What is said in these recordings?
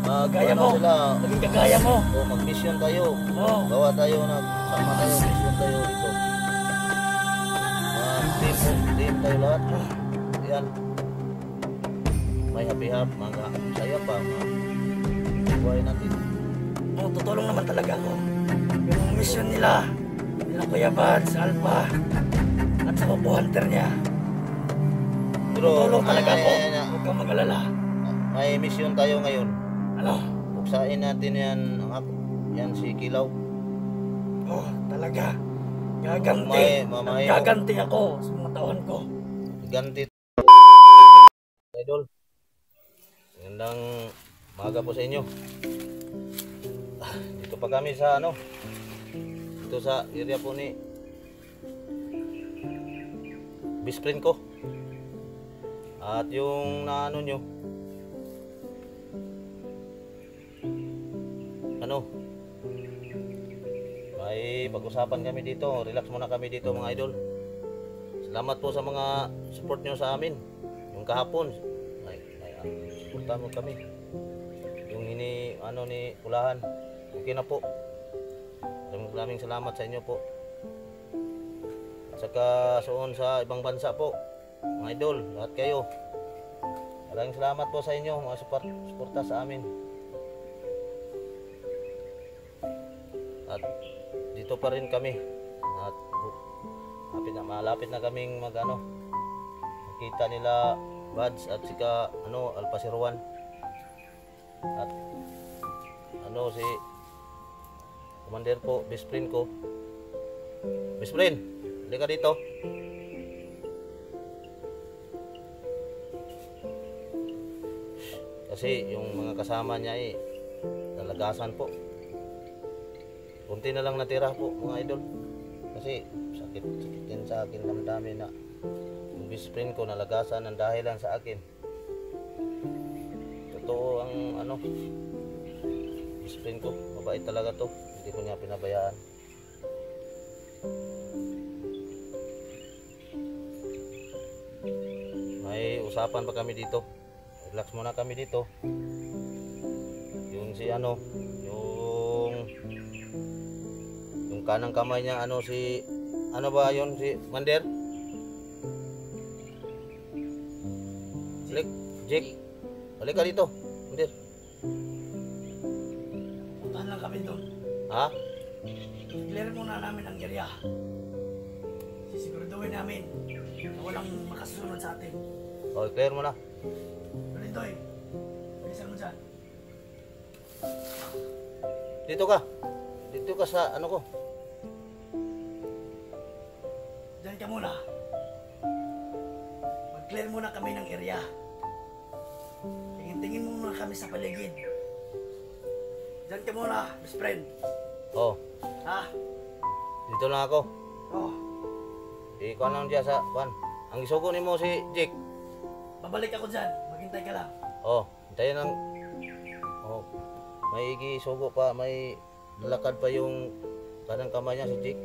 Kagaya ano mo. sila, Naging kagaya mo. mag-mission tayo. Oo. Gawa tayo, sama tayo, mission tayo dito. Team tayo lahat. Yan. May happy-hap, mga saya pa, mga buhay natin. Oh, tutulong naman talaga ako. Yung mission nila Kuya Bads, Alpha, at sa Kuko Hunter niya. Tutulong talaga ako. Huwag kang mag-alala. May mission tayo ngayon. Ano? Buksain natin yan, yan si Kilaw. Oh, talaga. Gaganti ako sa mga taon ko. Ganti. Idol. Magandang maga po sa inyo. Dito pa kami sa dito sa area po ni best friend ko. At yung naano nyo, may pag-usapan kami dito. Relax muna kami dito mga idol. Salamat po sa mga support nyo sa amin. Yung kahapon supportan mo kami. Yung ni Kulahan, okay na po. Maraming salamat sa inyo po. At saka soon sa ibang bansa po, mga idol, lahat kayo. Maraming salamat po sa inyo, mga suporta sa amin. At dito pa rin kami. At malapit na kaming makita nila Bads at sika Alpha Sirwan. At si Commander po, best friend ko. Best friend, halika dito. Kasi yung mga kasama niya nalagasan po. Kunti na lang natira po mga idol. Kasi sakit din sa akin, damdamin na yung best friend ko nalagasan ng dahilan sa akin. Totoo ang best friend ko, mabait talaga to. Hindi ko niya pinabayaan. May usapan pa kami dito. Relax muna kami dito. Yung yung kanang kamay niya si ba yun, si Mander? Jake. Balik ka dito, Mander. Puntahan lang kami doon. Ha? Clear muna namin ang area. Sisiguraduhin namin na walang makasunod sa atin. O, clear mo na. Tulintoy, bilisan mo dyan. Dito ka. Dito ka sa ko. Diyan ka muna. Mag-clear muna kami ng area. Tingin mo muna kami sa paligid. Diyan ka muna, best friend. Oh. Ha? Dito lang ako. Oh. Ikaw lang dyan sa ang isugo ni mo si Jake. Babalik ako dyan. Maghintay ka lang. Oh, hintayin lang. Oh, may isugo pa, may lakad pa yung kanang kamay niya si Jake.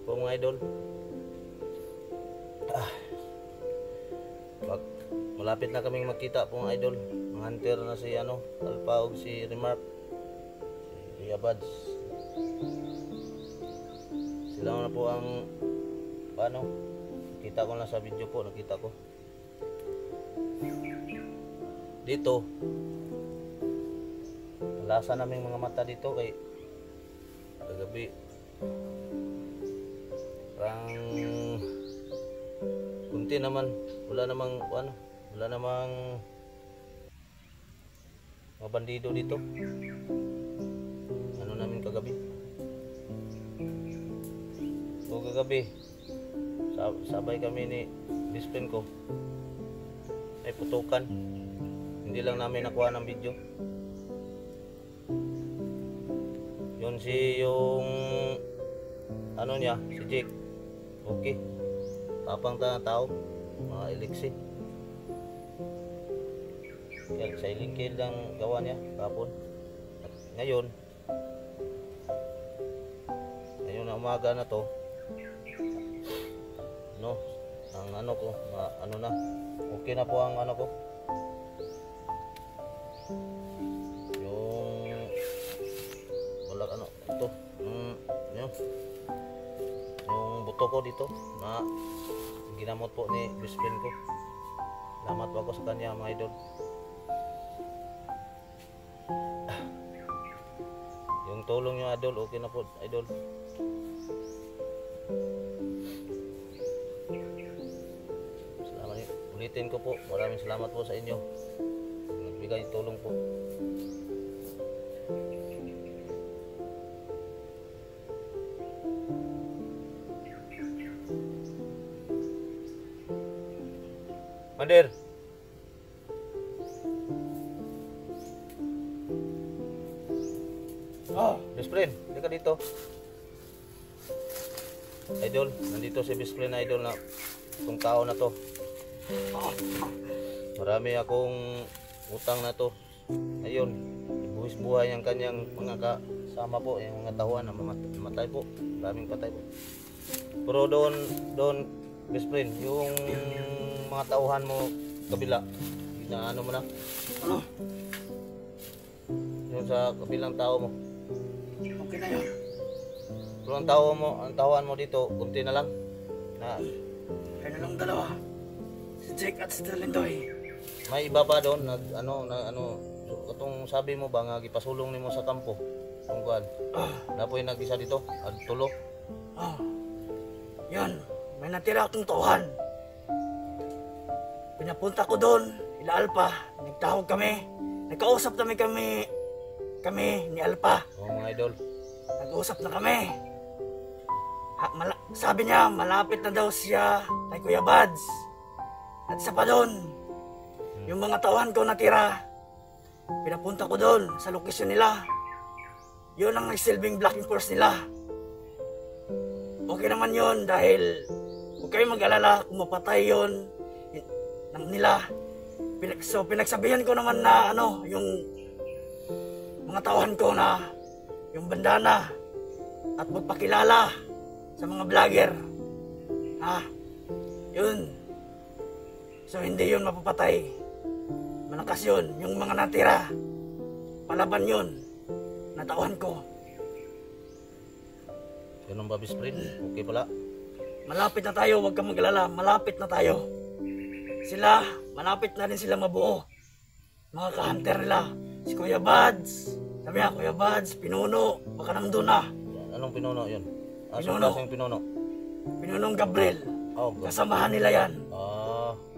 Po mga idol. Malapit na kaming magkita po mga idol. Mga hunter na si Alpha o si Remark, si Kuya Bads. Sila na po ang nakita ko lang sa video po, nakita ko dito. Lasa naming mga mata dito kay kagabi parang kunti naman, wala namang mga bandido dito. Namin kagabi. So kagabi sabay kami ni best friend ko, may putukan. Hindi lang namin nakuha ng video. Yun yung niya, si Jake. Okay. Tapang tao, mga eliksi. Kaya silent kill lang gawa niya kapon. At ngayon na umaga na to, ang ko, na okay na po ang ko. ano, ito, yun, yung buto ko dito na ginamot po ni best friend ko. Salamat po ako sa kanya mga idol. Yung tulong nyo idol, okay na po idol. Salamat, ulitin ko po, maraming salamat po sa inyo. Nagbigay tulong po. Mandir. Oh, Best friend, hindi ka dito. Idol, nandito si best friend idol na itong tao na to. Marami akong utang na to. Ayun, buhis buhay ang kanyang mga kasama po, yung mga tauhan na mamatay po. Maraming patay po. Pero doon best friend, yung mga tauhan mo kabila, na ano mo na? ano? Yung sa kabilang tao mo. Okay na yun. Pero ang tawahan mo dito, kunti na lang. Na Kaya na lang dalawa. Si Jake at si Lindoy. may iba pa doon na ano, katong sabi mo ba nga gipasulong nimo sa kampo. Tungkuan. Na po yung nag-isa dito, tulo. Oh, yun. May natira akong tauhan. Pinapunta ko doon, ila Alpa. Nagtawag kami. Nagkausap kami ni Alpa. Oh, mga idol. Nag-usap na kami. Sabi niya, malapit na daw siya kay Kuya Bads. At isa pa doon, yung mga tauhan ko natira, pinapunta ko doon sa lokasyon nila. Yun ang nagsilbing blocking force nila. Okay naman yun dahil huwag kayo mag-alala kung mapatay yun nila. So pinagsabihan ko naman na yung mga tauhan ko na yung bandana at magpakilala sa mga vlogger. Yun. So hindi yun mapapatay. Malakas yun. Yung mga natira, palaban yun. Natauhan ko. Ganun ba, best friend? Okay pala. Malapit na tayo, huwag kang maglala. Malapit na tayo. Sila, malapit na rin sila mabuo. Mga ka-hunter nila. Si Kuya Bads. Sabi niya, Kuya Bads, pinuno. Baka nandun na. Anong pinuno yun? Pinuno. Anong klaseng pinuno? Pinunong Gabriel. Oh, Kasamahan nila yan.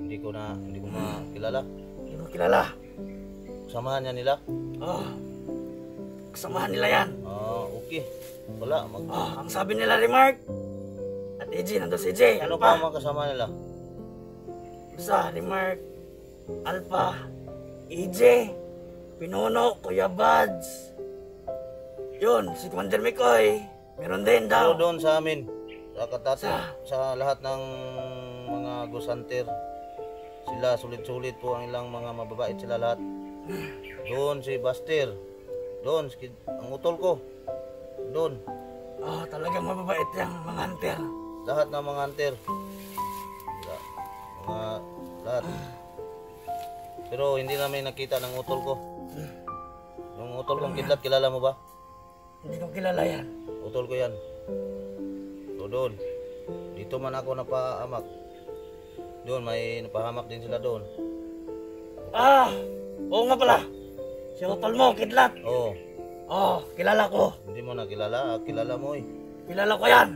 hindi ko makilala. Hindi mo kilala. Samahan niya nila? Kasamahan nila yan. Okay. Wala. Ang sabi nila, Remark. At EJ, nandun si EJ. Ano pa ang mga kasama nila? Sa Remark, Alpha, EJ, Pinuno, Kuya Bads. Yun, si Commander Mikoy. Meron din daw. Pero doon sa amin, sa lahat ng mga ghost hunter, sila sulit-sulit po ang ilang mga mababait sila lahat. Doon si Buster, doon ang utol ko, doon. Talagang mababait yung mga hunter. Lahat ng mga hunter. Lahat. Pero hindi namin nakita ng utol ko. Yung utol kong kidlat, kilala mo ba? Hindi ko kilala yan. Utol ko yan. So doon. Dito man ako napahamak. Doon may napahamak din sila doon. Oo nga pala. Si utol mo, kidlat. Oo. Kilala ko. Hindi mo na kilala. Kilala mo eh. Kilala ko yan.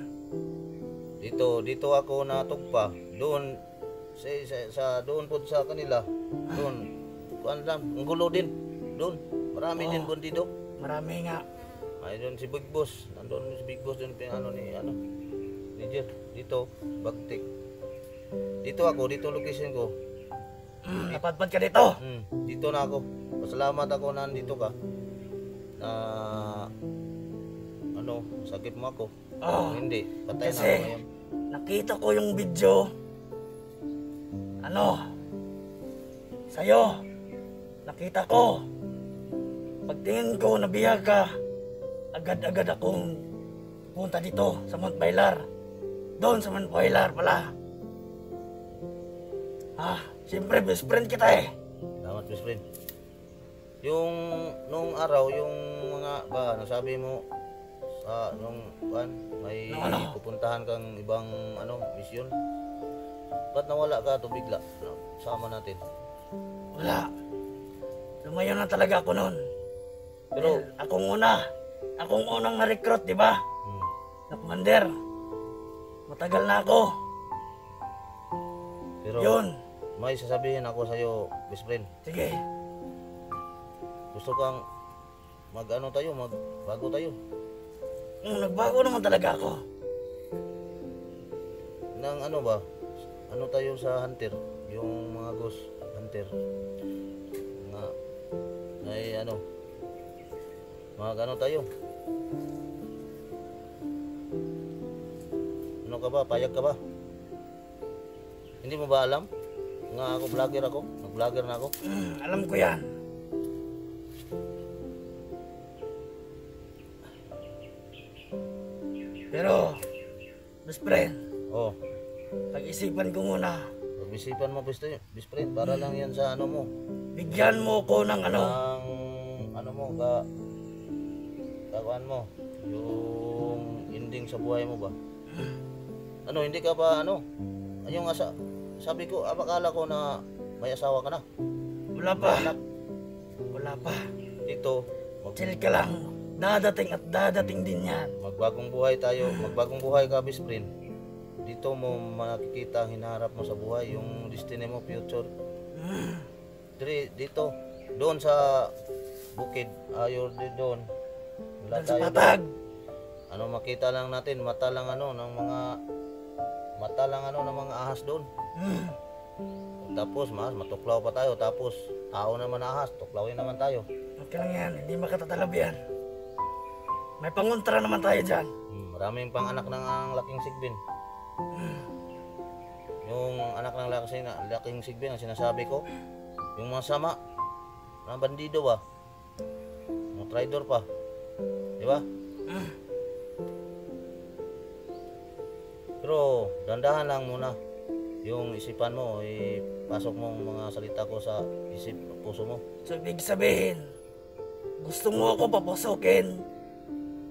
Dito ako natugpa. Doon sa doon po sa kanila. Doon. Kuan lang, ang gulo din. Doon. Marami din bundido. Marami nga. Ay doon si Big Boss. Nandoon si Big Boss doon Roger, dito Bagtik. Dito location ko. Napadpad ka dito. Dito na ako. Pasalamat ako na nandito ka. Sakit mo ako. Hindi, patay na Kasi ako ngayon. nakita ko yung video. Sa'yo. Nakita ko. Pagtingin ko, nabiyag ka. Agad-agad akong punta dito sa Mount Bailar. Doon sa Mount Bailar pala. Siyempre best friend kita eh. Salamat best friend. Yung nung araw, yung mga nasabi mo, nung may Nung ano? pupuntahan kang ibang misyon. Ba't nawala ka to bigla? Sama natin. Wala. Lumayo na talaga ako noon. Pero Akong unang na-recruit, di ba? hmm, Na commander. Matagal na ako. pero Yun. may sasabihin ako sa iyo, best friend. Sige. Gusto kang magbago tayo. Nagbago naman talaga ako. Nang ba? Ano tayo sa hunter? Yung mga ghost hunter. Nga ay tayo. Ano ka ba? Payag ka ba? Hindi mo ba alam? Nga ako vlogger ako. Nag-vlogger na ako. Alam ko yan. Pero, best friend, Oh, pag-isipan ko muna. pag-isipan mo best friend. Para lang yan sa mo. Bigyan mo ko ng Ang mo, kakuan mo. Yung ending sa buhay mo ba? Hindi ka pa yung sabi ko, akala ko na may asawa ka na. Wala pa. Wala pa. Dito, Chill ka lang. Dadating at dadating din yan. magbagong buhay ka, best friend. Dito mo makikita ang hinaharap mo sa buhay, yung destiny mo, future. Dito, doon sa bukid, doon. Wala Doon sa tayo. patag. Makita lang natin, mata lang ng mga ahas doon. Tapos matuklaw pa tayo, tapos tao naman ahas, tuklawin naman tayo. Okay lang yan. Hindi makatatalab yan. May pangontra naman tayo dyan. Maraming pang anak ng laking sigbin. Yung anak ng laking sigbin ang sinasabi ko, yung mga sama, mga bandido ba? Mga traidor pa. Di ba? Pero dandahan lang muna. Yung isipan mo, ipasok mo ang mga salita ko sa puso mo. So, ibig sabihin, gusto mo ako papusokin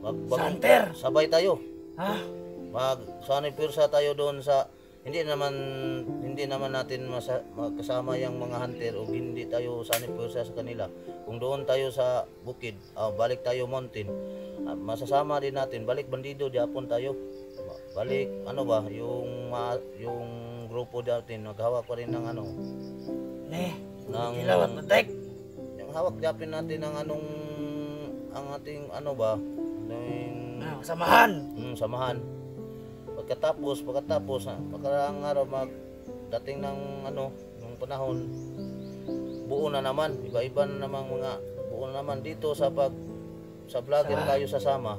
sa hunter. Sabay tayo. Ha? Sana'y pwersa tayo doon sa hindi naman natin kasama yung mga hunter o hindi tayo sana'y pwersa sa kanila. Kung doon tayo sa bukid, balik tayo mountain, masasama din natin, balik bandido, diapon tayo. Balik yung grupo natin, naghawak pa rin ng ng Ilaw at matek. yung hawak japin natin ng ang ating Samahan. samahan. Pagkatapos pagkarang araw dating ng nung panahon, buo na naman, iba-iba na namang buo na naman dito sa vlogger tayo sasama.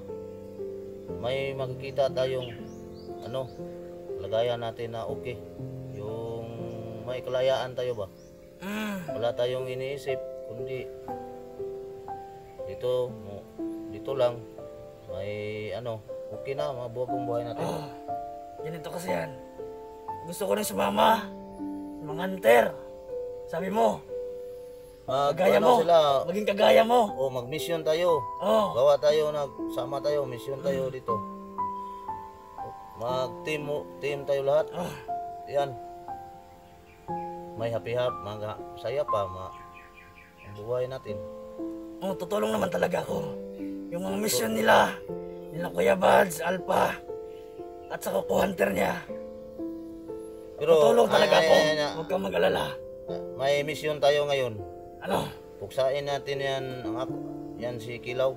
May makikita tayong lagayan natin na okay. Yung may kalayaan tayo ba? Wala tayong iniisip kundi dito lang may okay na, mabuhagong buhay natin. Ganito kasi yan. Gusto ko rin sumama sa mga hunter. Sabi mo, kagaya mo. Maging kagaya mo. Mag-mission tayo. Gawa tayo, nagsama tayo, mission tayo dito. Mag-team tayo lahat. Yan. May masaya pa, buhay natin. Tutulong naman talaga ako. Yung mga mission nila Kuya Bads, Alpha, at sa hunter niya. Pero tutulong talaga ako. Huwag kang mag-alala. May mission tayo ngayon. Puksain natin yan si Kilaw.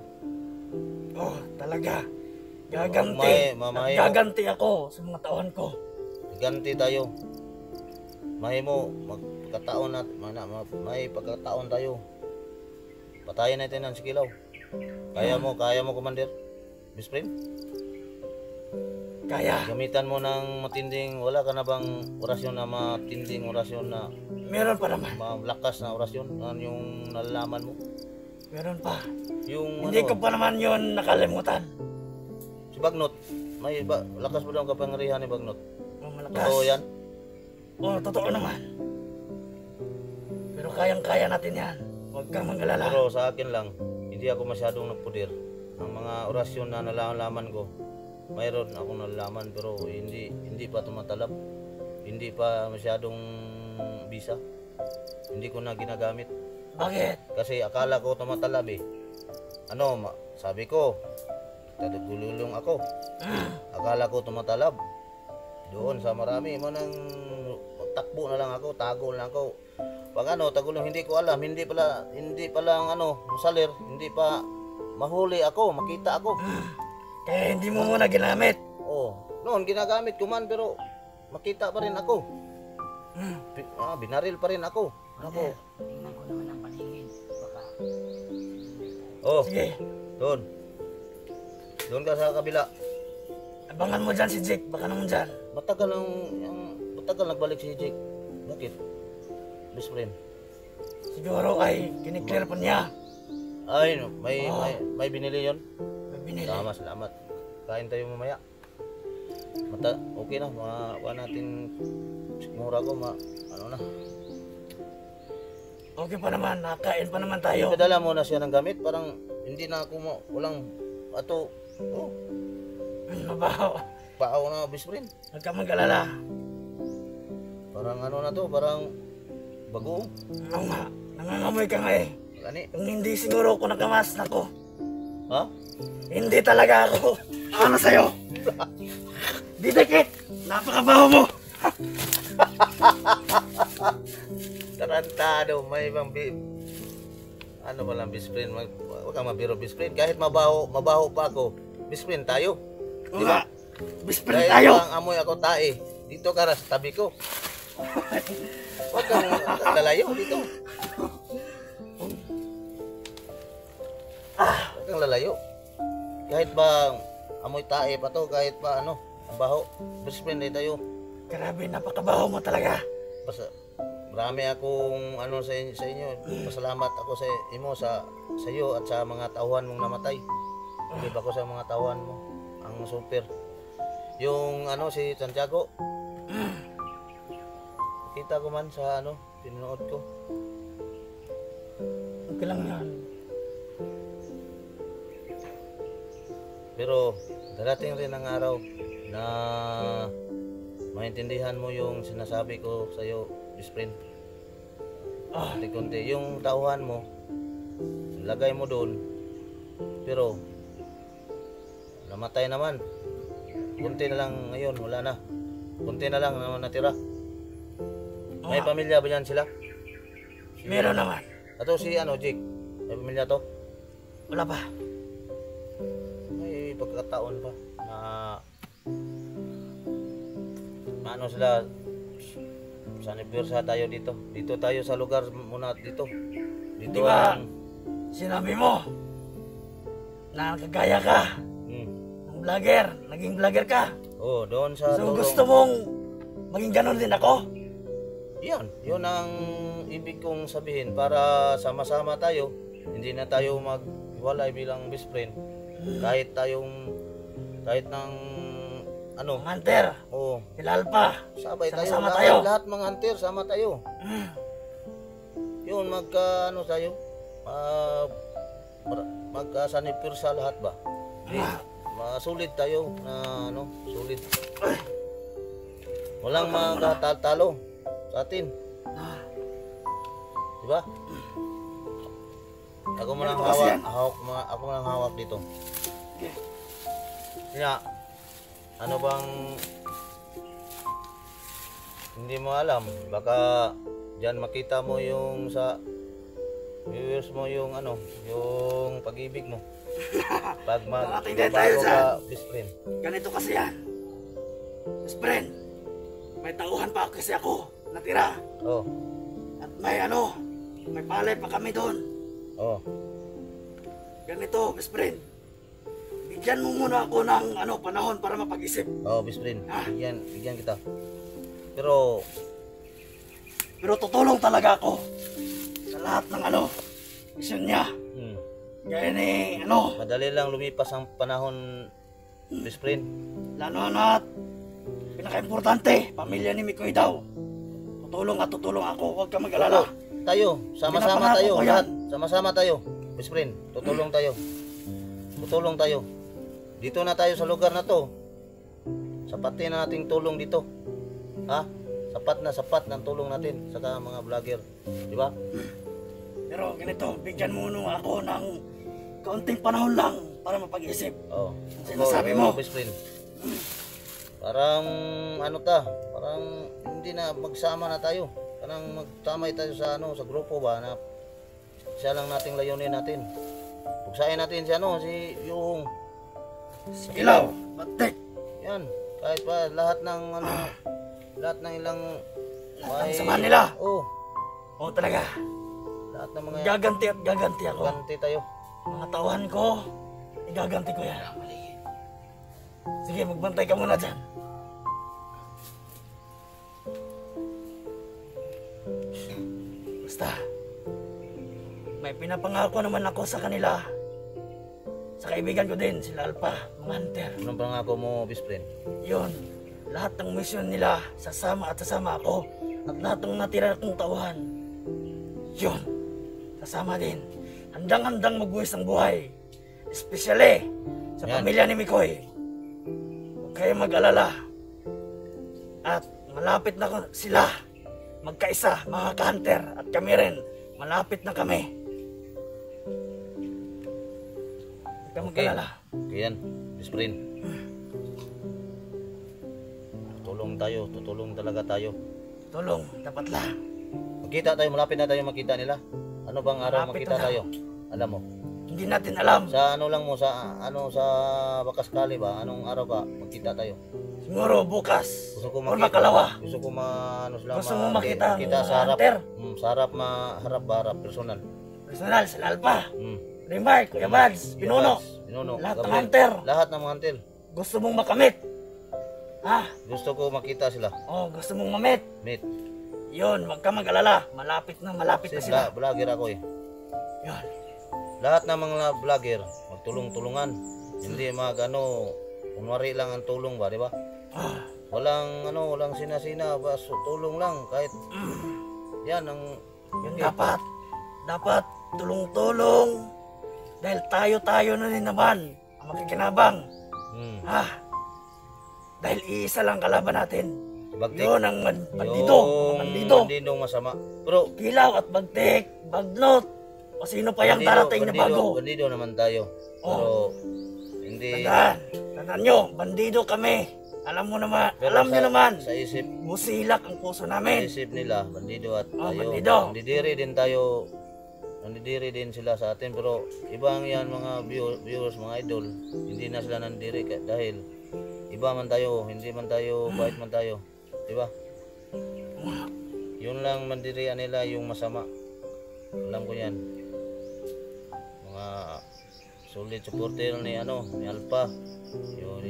Talaga. Gaganti ako sa mga tauhan ko. Ganti tayo. May pagkataon tayo. Patayin natin ang si Kilaw. Kaya mo, Commander? Best friend? Kaya. Gamitan mo ng matinding, wala ka na bang orasyon na matinding orasyon na meron pa naman. Malakas na orasyon? Yung nalalaman mo? Meron pa. Yung Hindi ko pa naman yun nakalimutan. Si Bagnot, may lakas mo daw ang kapangyarihan ni Bagnot. Malakas. Totoo yan? Totoo naman. Pero kayang-kaya natin yan. Huwag kang mag-alala. Pero sa akin lang, hindi ako masyadong nagpudir. ang mga orasyon na nalalaman ko, mayroon akong nalalaman pero hindi pa tumatalab. Hindi pa masyadong bisa. Hindi ko na ginagamit. Bakit? Kasi akala ko tumatalab eh. Sabi ko, tadugululong ako. Akala ko tumatalab. Doon sa marami, manang takbo na lang ako, tago na lang ako. Pag tagulong hindi ko alam, hindi pa lang salir, hindi pa mahuli ako, makita ako. Kaya hindi mo muna ginamit. Noon ginagamit ko man pero makita pa rin ako. Binaril pa rin ako. Tingnan ko naman ang paligid. Baka Sige, Doon ka sa kabila. abangan mo dyan si Jake, baka naman dyan. Matagal nagbalik si Jake. Bakit? Best friend. Siguro ay kiniklear pa niya. Ay, may binili yon. May binili. Salamat. Kain tayo mamaya. Okay na, makuha natin mura ko, na. Okay pa naman, nakain pa naman tayo. Padala mo na siya ng gamit, parang hindi na ako walang Mabaho. paaw na best friend. Huwag ka mag-alala. Parang na to, parang bago. Oo nga, nangangamoy ka nga eh. Gani. Kung hindi siguro ako nakamas, nako. Ha? Hindi talaga ako. Ano sa'yo? Didikit! Napakabaho mo! Tarantado, may ibang ba lang best friend? Huwag kang mabiro best friend. Kahit mabaho pa ako, best friend tayo. Di ba? Bisprin Dahil tayo! ang amoy ako tae, dito ka na sa tabi ko. Huwag kang lalayo dito. Huwag kang lalayo. Kahit ba amoy tae pa to, kahit pa ang baho, best friend tayo. Grabe, napakabaho mo talaga. Basta, marami akong sa inyo. Pasalamat ako sa iyo at sa mga tauhan mong namatay. Hindi ko sa mga tauhan mo. Ang super. Yung si Santiago. Kita ko man sa pinunood ko. Okay lang yan. Pero darating rin ang araw na maintindihan mo yung sinasabi ko sa iyo, best friend. Kunti-kunti yung tauhan mo, lagay mo doon. Pero namatay naman. Kunti na lang ngayon, wala na. Kunti na lang naman natira. May pamilya ba yan sila? Meron naman. Ato si Jake, may pamilya to? Wala pa. May pagkakataon pa na sila sanipirsa tayo dito. Dito tayo sa lugar muna dito. Dito Di ba? Sinabi mo na kagaya ka ng vlogger, naging vlogger ka. Doon sa So gusto mong maging ganon din ako? Yun ang ibig kong sabihin para sama-sama tayo. Hindi na tayo maghiwalay bilang best friend. Kahit ng Hunter, Ilalpa, sabay tayo. sama tayo. Lahat mga hunter, sama tayo. Yun, tayo. Magkasanipirsa lahat ba? Sulit tayo na sulit. Walang magtatalo sa atin. Diba? Ako man ang hawak dito. Kaya, bang hindi mo alam, baka diyan makita mo yung sa viewers mo yung yung pag-ibig mo. Pag tayo sa best friend. ganito kasi yan. Best friend, may tauhan pa kasi ako natira. At may palay pa kami doon. Ganito, best friend. Bigyan mo muna ako ng panahon para mapag-isip. Best friend. Bigyan kita. Pero tutulong talaga ako sa lahat ng misyon niya. Gaya ni madali lang lumipas ang panahon, best friend. Lalo na pinaka-importante, pamilya ni Mikoy daw. Tutulong ako, huwag ka mag-alala. Tayo, sama-sama Pinapangako tayo. ko yan. Sama-sama tayo, best friend. Tutulong tayo. tutulong tayo. Dito na tayo sa lugar na to. Sapatin na nating tulong dito. Ha? Sapat ng tulong natin sa mga vlogger. Di ba? Pero ganito, bigyan mo nung ako ng kaunting panahon lang para mapag-isip. Oo. Ang sinasabi mo. Best friend. Parang parang hindi na magsama na tayo. Parang magtamay tayo sa sa grupo ba na siya lang nating layunin natin. Pugsain natin si yung Ilaw, batik. yan, kahit pa lahat ng ilang Ang sama nila. Oo, Oo talaga. lahat ng mga Gaganti at gaganti ako. ganti tayo. Mga tauhan ko, igaganti ko yan. Sige, magbantay ka muna dyan. Basta, may pinapangako naman ako sa kanila. Sa kaibigan ko din, sila Alpha, mga hunter. Anong pangako mo, best friend? Yun, lahat ng mission nila, sasama ako. At lahat ng natira kong tauhan, yun, sasama din. Handang-handang magbuwis ng buhay. Especially sa Yan. pamilya ni Mikoy. Huwag kayong mag-alala. At malapit na sila. Magkaisa, mga ka-hunter. At kami rin, malapit na kami. Huwag kayong mag-alala. Okay yan, best friend. Tutulong talaga tayo. Tulong, dapat lang. Magkita tayo, malapit na tayo makita nila. Ano bang araw Malapit makita na tayo? Alam mo? Hindi natin alam. Sa ano lang mo, sa Bakaskali ba? Anong araw ba magkita tayo? Siguro bukas. Gusto ko O makita. makalawa. Gusto ko Gusto mo makita ang kita sa harap. hunter? Sa harap, harap personal. Personal, sila Alpha. Mm. Remark, Kuya Bads, Pinuno. Pinuno. Lahat ng Gabriel. hunter. Lahat ng mga hunter. Gusto mong makamit. Ha? Gusto ko makita sila. Oh, gusto mong mamit. Meet. Yun, wag ka mag-alala. Malapit na Kasi sila. vlogger ako eh. Yun. Lahat ng mga vlogger, magtulong-tulungan. Hindi kunwari lang ang tulong ba, di ba? Ah, Walang sina-sina, basta tulong lang kahit yan ang yun dapat tulong-tulong. Dahil tayo na rin naman ang makikinabang. Ha? Dahil iisa lang kalaban natin. Bagtik. Yun ang bandido. Bandido. Bandidong masama. Pero Kilaw at bagtik, bagnot. O sino pa yung darating na bago. Bandido naman tayo. Pero hindi. Tandaan nyo, bandido kami. Alam mo naman, Pero alam nyo naman. Sa isip, Busilak ang puso sa namin. isip nila, bandido at tayo. Bandido. Nandidiri din tayo. Nandidiri din sila sa atin. Pero ibang yan mga viewers, mga idol. Hindi na sila nandiri dahil iba man tayo, hindi man tayo, bait man tayo. Diba? Yun lang mandirian nila yung masama. Alam ko yan. Mga solid supporter ni Alpha. Yung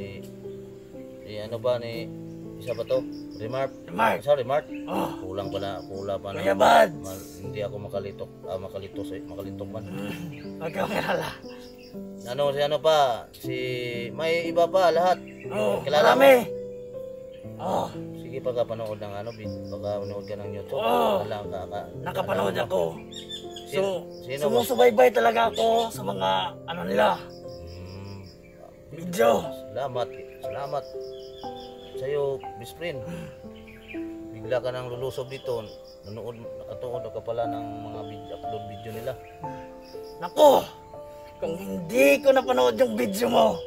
ni isa ba to? Remark. Sorry, Remark. Oh, Kulang pa na. Kuya Bads. Hindi ako makalitok man. Huwag kang alala. May iba pa lahat. Oh, Kilala mo? marami. Oh, Sige, pagkapanood ng pagkapanood ka ng YouTube. Oo. Nakapanood ako. So, Sino ba? sumusubaybay talaga ako sa mga nila. Video. Salamat sa'yo, best friend. Bigla ka nang lulusob dito. Nakatuod ka pala ng mga upload video nila. Nako, kung hindi ko napanood yung video mo,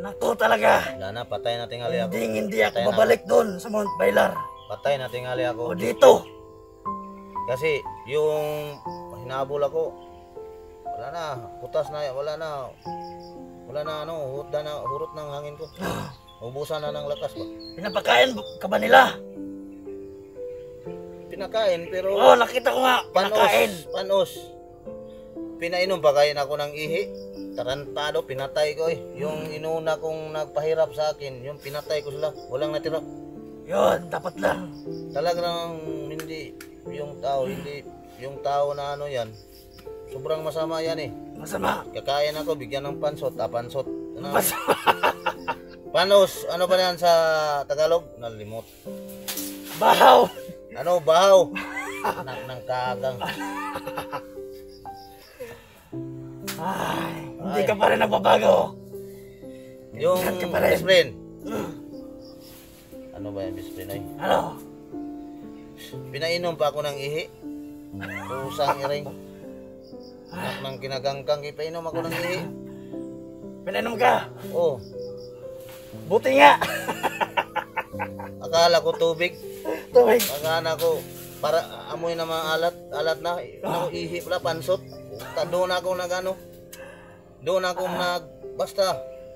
nako talaga. Wala na, patay na tingali ako. Hindi ako Patay na babalik doon sa Mount Bailar. Patay na tingali O ako. dito. Kasi yung hinabol ako, wala na, putas na, wala na, hurot ng hangin ko. Ubusan na ng lakas ba? Pinapakain ka ba nila? Pinakain, pero Oo, nakita ko nga. Pinakain. panos. Pinainom pa kain ako ng ihi. Tarantado, pinatay ko eh. Yung inuna kong nagpahirap sa akin, yung pinatay ko sila. Walang natira. Yun, dapat lang. Talagang hindi yung tao na yan. Sobrang masama yan eh. Masama. Kakain ako, bigyan ng pansot. Pansot. Panos, ano ba yan sa Tagalog? Nalimot. Bahaw. Bahaw. Anak ng kagang. Ay. Hindi ka pa rin nababago. Yung Yan ka pa rin. best friend. Hmm. Ano ba yung best friend ay? Ano? Pinainom pa ako ng ihi. Usang iring. Anak ng kinagangkang, ipainom ako ng ihi. Pinainom ka? Oh, Buti nga. akala ko tubig. Tubig. Akala ko, para amoy na mga alat na. Ako ihi pala, pansot. Doon ako nag-ano. Doon ako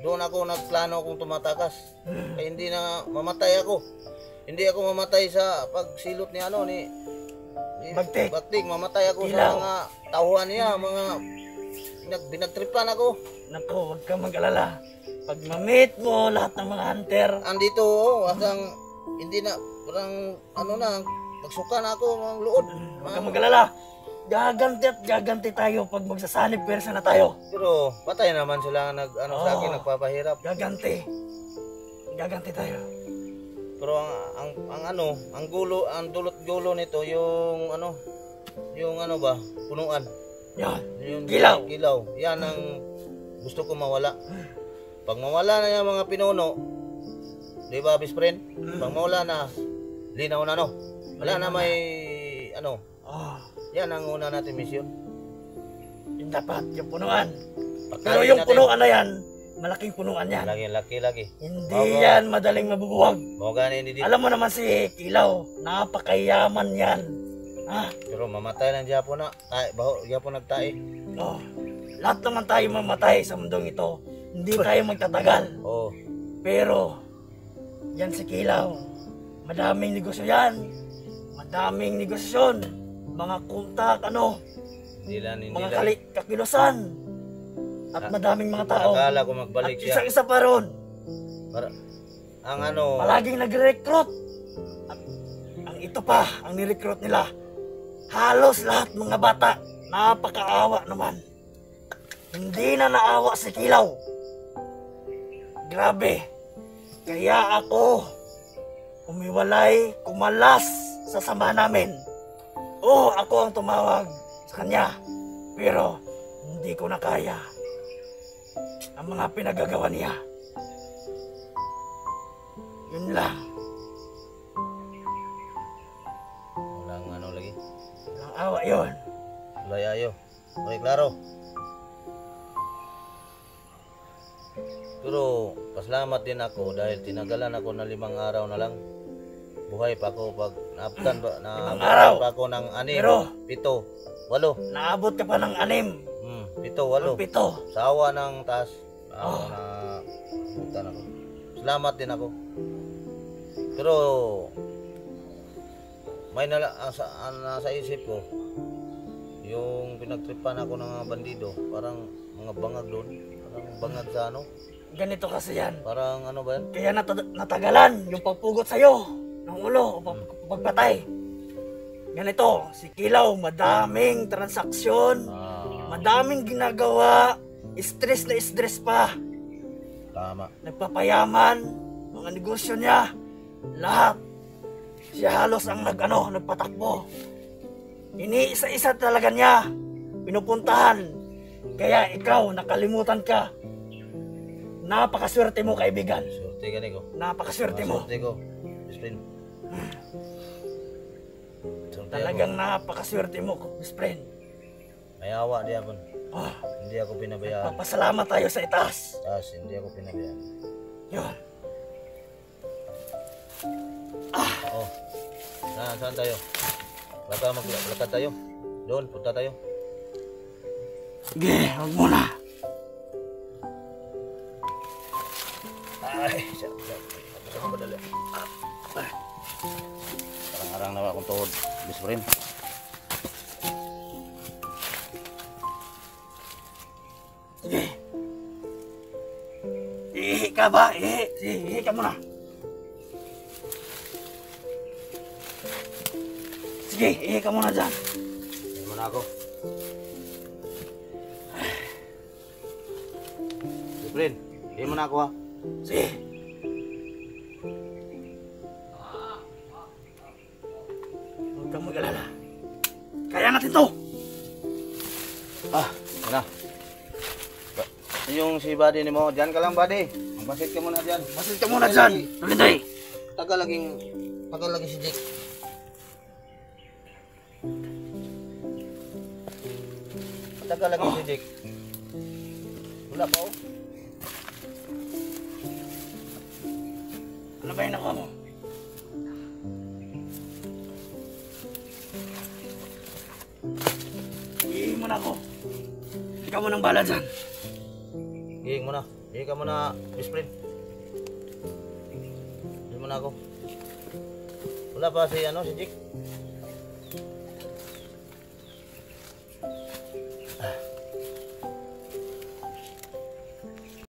doon ako nagplano kung tumatakas. Kaya hindi na mamatay ako. Hindi ako mamatay sa pagsilot ni Bagtik. Bagtik. Mamatay ako Ilaw. sa mga tauhan niya, mga binagtripan ako. Naku, huwag kang mag-alala. Pag ma-meet mo lahat ng mga hunter, Andito, hanggang hindi na, parang ano na, magsuka na ako ng luod. huwag kang mag-alala. Gaganti at gaganti tayo pag magsasanib persa na tayo. Pero patay naman sila sa akin, Oo. nagpapahirap. Gaganti. Gaganti tayo. Pero ang gulo, ang dulot gulo nito yung ba, punuan. Yan. Yung Kilaw. Kilaw. Yan ang gusto ko mawala. Pag mawala na yung mga pinuno, di ba, best friend? Pag mawala na, linaw na no. Wala na may Oh, yan ang una natin mission. yung dapat, yung punuan. Pagkain Pero yung natin. punuan na yan, malaking punuan yan. Laki. Hindi Oo. yan madaling mabubuwag. Mga gani hindi dito. Alam mo naman si Kilaw, napakayaman yan. Ha? Pero mamatay lang Japon na. Japon nagtae. Oh, lahat naman tayo mamatay sa mundong ito. Hindi tayo magtatagal. Oo. Pero, yan si Kilaw. Madaming negosyo yan. Madaming negosyon. Mga kontak, Hindi lang. mga kakilusan. At madaming mga tao. Akala ko At magbalik siya. isang-isa pa ron. Para, ang Palaging nagre-recruit. At ang ito pa, ang ni-recruit nila. Halos lahat mga bata. Napakaawa naman. Hindi na naawa si Kilaw. Grabe. Kaya ako umiwalay, kumalas sa sama namin. Oo, ako ang tumawag sa kanya. Pero hindi ko na kaya ang mga pinagagawa niya. Yun lang. Walang lagi. Ang awa yun. Ulay ayo. Okay, klaro. Pero pasalamat din ako dahil tinagalan ako ng 5 araw na lang. Buhay pa ako pag naabtan pa 5 araw. pa ako ng 6, Pero- 7, 8. Naabot ka pa ng 6. 7, 8. 7. Sa awa ng taas. Awa na butan ako. Salamat din ako. Pero may nasa isip ko yung pinagtripan ako ng mga bandido, parang mga bangag doon, parang bangag sa Ganito kasi yan. parang ba yan? Kaya natagalan yung pagpugot sa'yo ng ulo o pagpatay. Ganito, si Kilaw, madaming transaksyon, madaming ginagawa, stress na stress pa. Tama. Nagpapayaman, mga negosyo niya, lahat. Siya halos ang nagpatakbo. Iniisa-isa talaga niya, pinupuntahan. Kaya ikaw, nakalimutan ka. Napakaswerte mo, kaibigan. Swerte gani ko. Napakaswerte mo. Swerte ko. Best friend. Swerte Talagang napakaswerte mo, best friend. ako. May awa di ako. Oh, Hindi ako pinabayaan. papasalamat tayo sa itaas. Hindi ako pinabayaan. Yun. Oh. Saan tayo? Lakad tayo. Doon, punta tayo. Sige, huwag muna. Ay, siya. Saan ba dali? Parang-arang na akong tuhod. Best friend. Sige. Ihi ka ba? Ihi ka muna. Sige, ihi ka muna dyan. Hindi mo na ako. Best friend, hindi mo na ako ha. Sige. Huwag kang mag-alala. Kaya natin to. Yan na. yung si buddy ni mo. Diyan ka lang, buddy. Magbasit ka muna diyan. Basit ka muna dyan. Malinday. Tagal lagi si Jake. Tagal lagi si Jake. Wala pa oh. Ano ba yung nakuha mo? Iihin mo na ako. Ikaw mo nang bala dyan. Hihing mo na. Hihing ka muna, best friend. Hihing mo na ako. Wala pa si Jake.